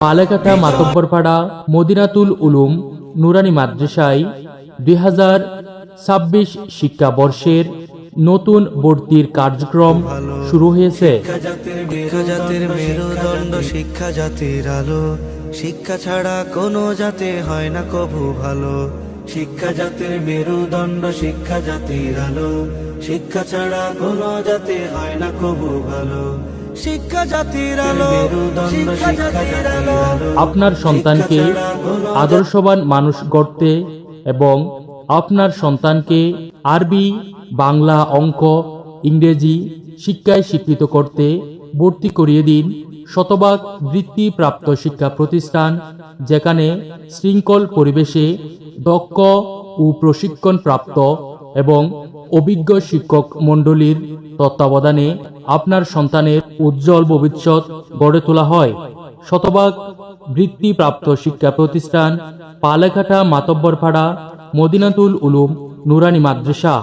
পালাকাটা মাতব্বরপাড়া মদিনাতুল উলুম নুরানি মাদ্রাসায় 2026 শিক্ষাবর্ষের নতুন ভর্তির কার্যক্রম শুরু হয়েছে। জাতির মেরুদণ্ড শিক্ষা জাতির আলো, শিক্ষা ছাড়া কোনো জাতি হয় না কভু ভালো। শিক্ষা জাতির মেরুদণ্ড শিক্ষা জাতির আলো, শিক্ষা ছাড়া কোনো জাতি হয় না কভু ভালো। শিক্ষা জাতির আলো, শিক্ষা জাতির আলো। আপনার সন্তানকে আদর্শবান মানুষ গড়তে এবং আপনার সন্তানকে আরবি, বাংলা, অঙ্ক, ইংরেজি শিক্ষায় শিক্ষিত করতে ভর্তি করিয়ে দিন শতভাগ বৃত্তিপ্রাপ্ত শিক্ষা প্রতিষ্ঠান, যেখানে শৃঙ্খল পরিবেশে দক্ষ ও প্রশিক্ষণপ্রাপ্ত এবং অভিজ্ঞ শিক্ষক মণ্ডলীর তত্ত্বাবধানে আপনার সন্তানের উজ্জ্বল ভবিষ্যৎ গড়ে তোলা হয়। শতভাগ বৃত্তিপ্রাপ্ত শিক্ষা প্রতিষ্ঠান পালাকাটা মাতব্বরপাড়া মদিনাতুল উলুম নুরানি মাদ্রাসা।